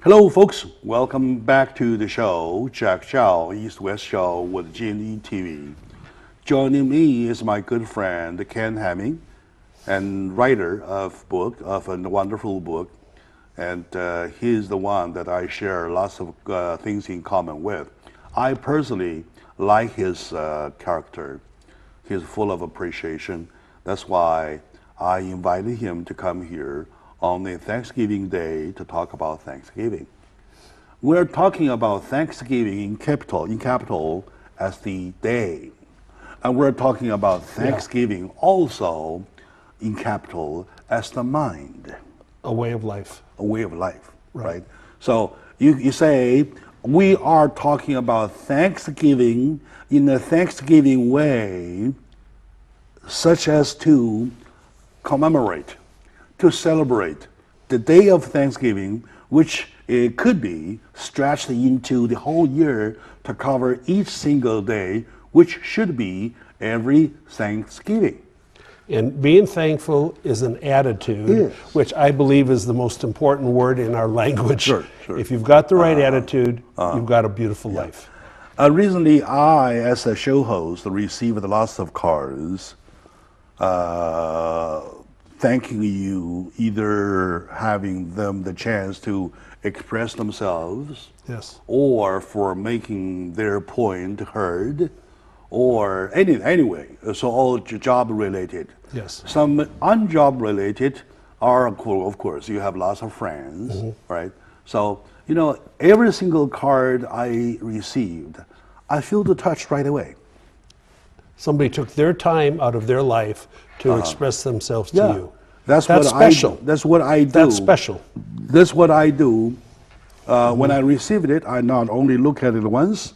Hello, folks. Welcome back to the show, Jack Chow, East West Show with GNE TV. Joining me is my good friend Ken Hamming, and writer of a wonderful book, and he's the one that I share lots of things in common with. I personally like his character. He's full of appreciation. That's why I invited him to come here on the Thanksgiving Day to talk about Thanksgiving. We're talking about Thanksgiving in capital as the day. And we're talking about Thanksgiving also in capital as the mind. A way of life. A way of life, right? So you say, we are talking about Thanksgiving in a Thanksgiving way, such as to commemorate, to celebrate the day of Thanksgiving, which it could be stretched into the whole year to cover each single day, which should be every Thanksgiving. And being thankful is an attitude, which I believe is the most important word in our language. Sure. If you've got the right attitude, you've got a beautiful life. Recently, I, as a show host, received lots of cards thanking you, either having them the chance to express themselves, or for making their point heard, or anyway, so all job related. Some unjob related are, of course, you have lots of friends, right? So, you know, every single card I received, I feel the touch right away. Somebody took their time out of their life to express themselves to you. That's special. That's what I do. That's special. That's what I do. When I received it, I not only look at it once,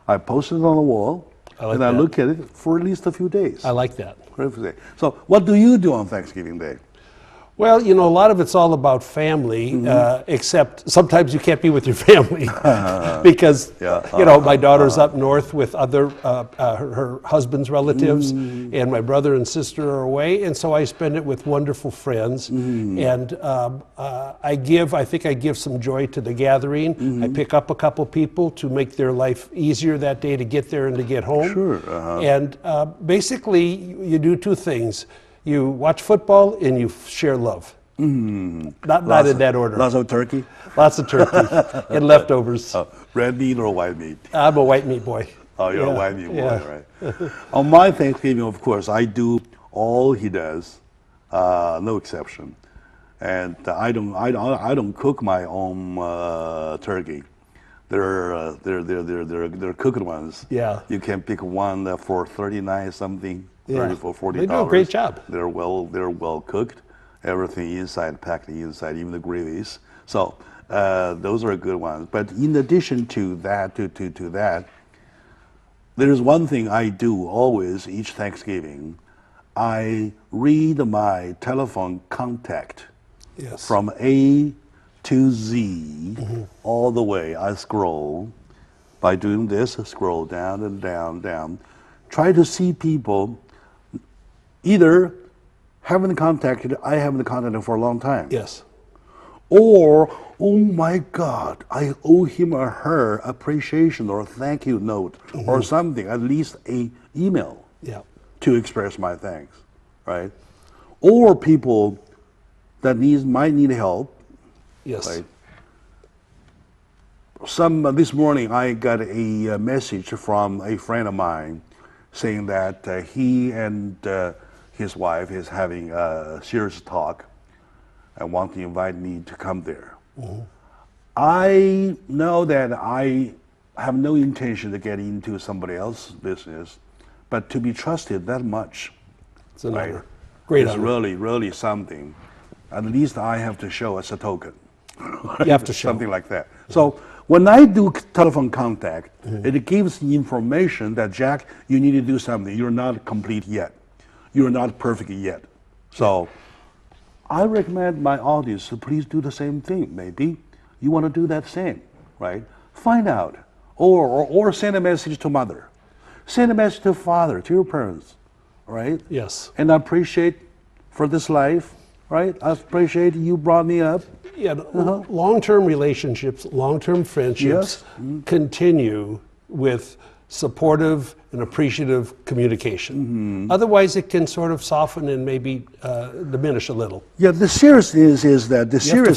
I post it on the wall, and I look at it for at least a few days. I like that. So what do you do on Thanksgiving Day? Well, you know, a lot of it's all about family, except sometimes you can't be with your family because, you know, my daughter's up north with other, her husband's relatives, and my brother and sister are away, and so I spend it with wonderful friends, and I think I give some joy to the gathering. I pick up a couple people to make their life easier that day to get there and to get home. And basically, you do two things. You watch football and you share love. Not in that order. Lots of turkey? Lots of turkey and leftovers. Red meat or white meat? I'm a white meat boy. Oh, you're a white meat boy, right? On my Thanksgiving, of course, I do all he does, no exception. And I don't cook my own turkey. They're cooked ones. You can pick one for $39 something. For $40. They do a great job. They're well cooked. Everything inside, packed inside, even the gravies. So those are good ones. But in addition to that, there's one thing I do always each Thanksgiving. I read my telephone contact from A to Z all the way. I scroll. By doing this, I scroll down and down. Try to see people either I haven't contacted for a long time. Or, oh my God, I owe him or her appreciation or thank you note or something, at least a email to express my thanks, right? Or people that might need help. Right? This morning I got a message from a friend of mine saying that he and his wife is having a serious talk and want to invite me to come there. I know that I have no intention to get into somebody else's business, but to be trusted that much, it's an honor. Great honor. Really, really something. At least I have to show as a token. You have to show. Something like that. So when I do telephone contact, it gives the information that, Jack, you need to do something. You're not complete yet. You're not perfect yet. So I recommend my audience to please do the same thing. Maybe you want to do that same, right? Find out, or send a message to mother, send a message to father, to your parents, right? Yes. And I appreciate for this life, right? I appreciate you brought me up. Yeah, long-term relationships, long-term friendships continue with supportive and appreciative communication. Otherwise, it can sort of soften and maybe diminish a little. Yeah, the seriousness is that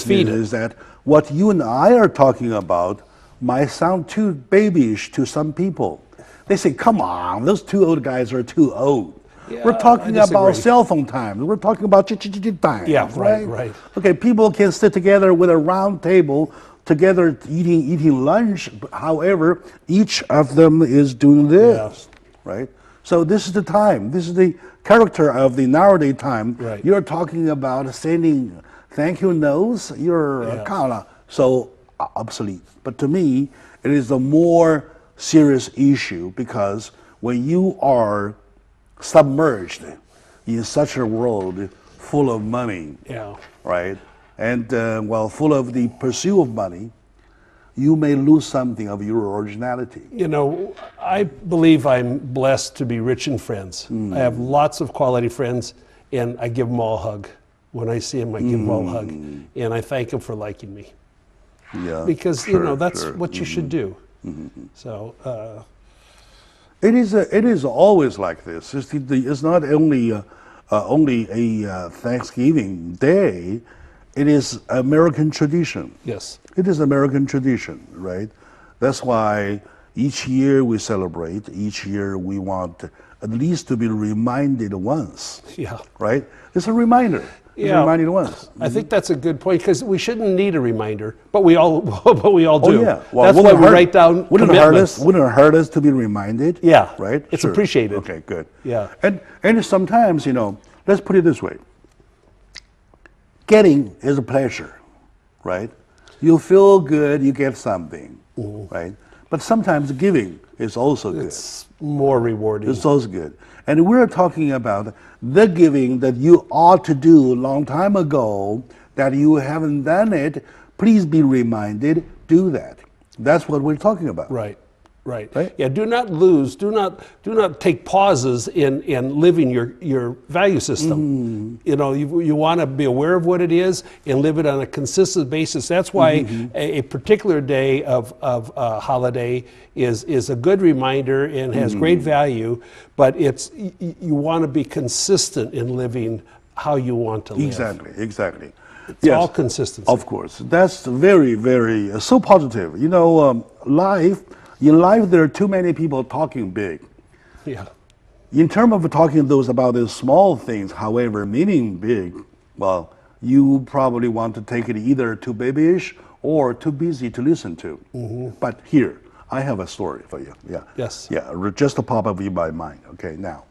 feed it. What you and I are talking about might sound too babyish to some people. They say, "Come on, those two old guys are too old." Yeah, We're talking I about disagree. cell phone time. We're talking about time. Yeah, right. Okay, people can sit together with a round table, together eating lunch. However, each of them is doing this, Yes. right? So this is the time. This is the character of the nowadays time. Right. You're talking about sending thank you notes. You're Yes. kind of so obsolete. But to me, it is a more serious issue because when you are submerged in such a world full of money, Yeah. right? And full of the pursuit of money, you may lose something of your originality. You know, I believe I'm blessed to be rich in friends. I have lots of quality friends, and I give them all a hug. When I see them, I give them all a hug, and I thank them for liking me. Yeah, Because, you know, that's what you should do. So, It is always like this. It's not only a Thanksgiving Day. It is American tradition. yes. It is American tradition, right? That's why each year we celebrate. Each year we want at least to be reminded once, Yeah. right? It's a reminder. It's Yeah. reminded once. I think that's a good point because we shouldn't need a reminder, but we all do. Oh yeah. Well, That's why wouldn't we hurt- write down wouldn't it hurt commitments. us? Wouldn't it hurt us to be reminded? Yeah. Right. It's appreciated. Okay. Good. Yeah. And sometimes, you know, let's put it this way. Getting is a pleasure, right? You feel good, you get something, right? But sometimes giving is also good. It's more rewarding. It's also good. And we're talking about the giving that you ought to do a long time ago that you haven't done it. Please be reminded, do that. That's what we're talking about. Right. Right. Right? Yeah. Do not lose. Do not take pauses in living your value system. You know, you want to be aware of what it is and live it on a consistent basis. That's why a particular day of holiday is a good reminder and has great value. But you want to be consistent in living how you want to live. Exactly. It's all consistency. Of course. That's very, very, so positive. You know, in life, there are too many people talking big. Yeah. In terms of talking about those small things, however, meaning big, well, you probably want to take it either too babyish or too busy to listen to. But here, I have a story for you. Yeah. Yes. Yeah, just to pop up in my mind. Okay, now.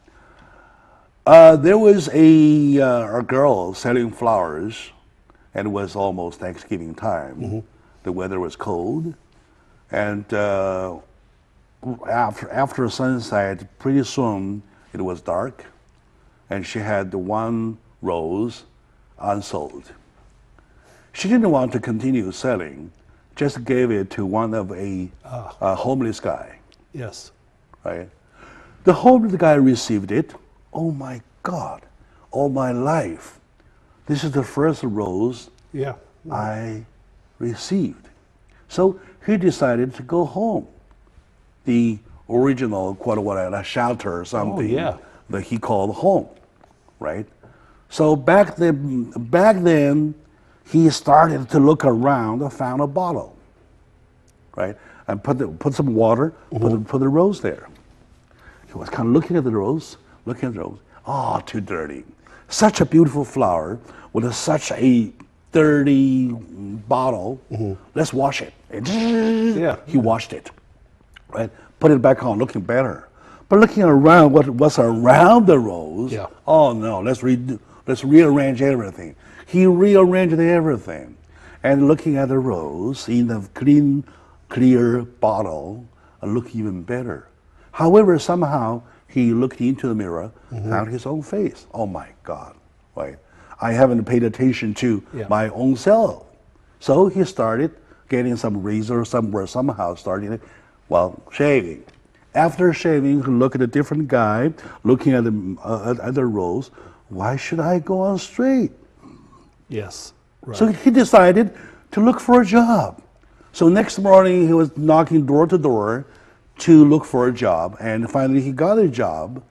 There was a girl selling flowers, and it was almost Thanksgiving time. The weather was cold, and after sunset, pretty soon it was dark, and she had one rose unsold. She didn't want to continue selling, just gave it to one of a homeless guy, Yes. right? The homeless guy received it. Oh my God, all my life, this is the first rose Yeah. I received. So he decided to go home. The original, a shelter or something yeah. that he called home, right? So back then, he started to look around and found a bottle, right? And put some water, put the rose there. He was kind of looking at the rose. Oh, too dirty. Such a beautiful flower with such a dirty bottle. Let's wash it. Yeah. He washed it, right? Put it back on, looking better. But looking around, what's around the rose? Yeah. Oh no, let's rearrange everything. He rearranged everything, and looking at the rose in the clear bottle, looked even better. However, somehow he looked into the mirror, found his own face. Oh my God, right? I haven't paid attention to Yeah. my own self. So he started getting some razor somewhere, somehow starting, well, shaving. After shaving, look at a different guy, looking at at other roles. Why should I go on straight? Yes. Right. So he decided to look for a job. So next morning, he was knocking door to door to look for a job, and finally he got a job.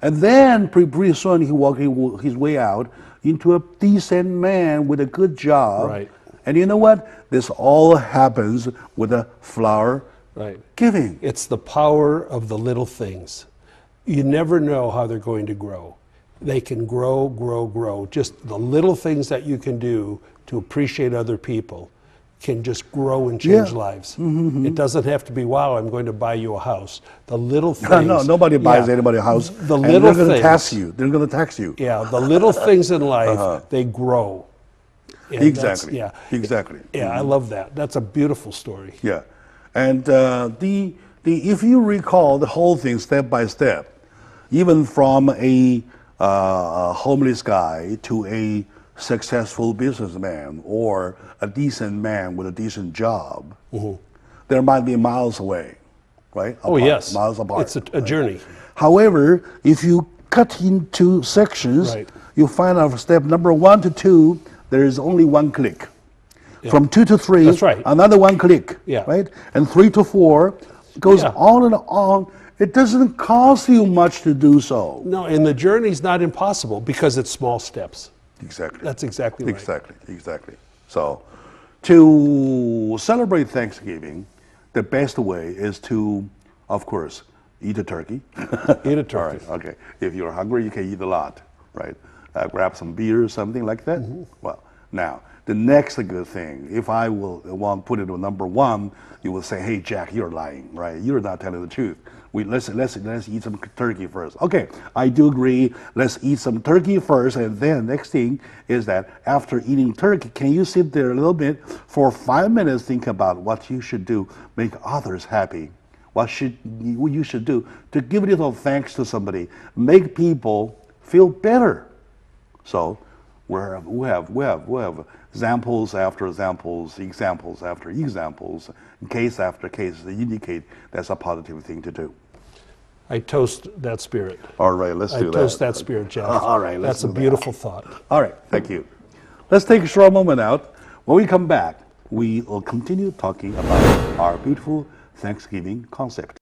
And then pretty soon he walked his way out into a decent man with a good job. Right. And you know what? This all happens with a flower Right. giving. It's the power of the little things. You never know how they're going to grow. They can grow, grow, grow. Just the little things that you can do to appreciate other people can just grow and change Yeah. lives. It doesn't have to be, wow, I'm going to buy you a house. The little things. No, nobody buys Yeah. anybody a house. The and little they're going to things. tax you. They're going to tax you. Yeah, the little things in life, they grow. And that's- Exactly. Yeah. Exactly. Yeah, I love that. That's a beautiful story. Yeah, and if you recall the whole thing step by step, even from a homeless guy to a successful businessman or a decent man with a decent job, there might be miles away, right? Oh, yes. Miles apart. It's a journey. However, if you cut into sections, Right. you find out step number 1 to 2, there is only one click. From 2 to 3, That's right. another one click, Yeah. right? And 3 to 4 goes Yeah. on and on. It doesn't cost you much to do so. No, and the journey's not impossible because it's small steps. Exactly. That's exactly right. Exactly. So, to celebrate Thanksgiving, the best way is to, of course, eat a turkey. Eat a All turkey. right, okay. If you're hungry, you can eat a lot, right? Grab some beer or something like that. Well, now, the next good thing, if I will want to put it on number 1, you will say, hey, Jack, you're lying, right? You're not telling the truth. Let's eat some turkey first. Okay, I do agree. Let's eat some turkey first, and then next thing is that after eating turkey, can you sit there a little bit for 5 minutes, think about what you should do, make others happy. What you should do to give a little thanks to somebody, make people feel better. So we have examples after examples, examples after examples, case after case that indicate that's a positive thing to do. I toast that spirit. All right, let's do I that. toast that spirit, Jeff. All right, let's That's a do that. beautiful thought. All right, thank you. Let's take a short moment out. When we come back, we will continue talking about our beautiful Thanksgiving concept.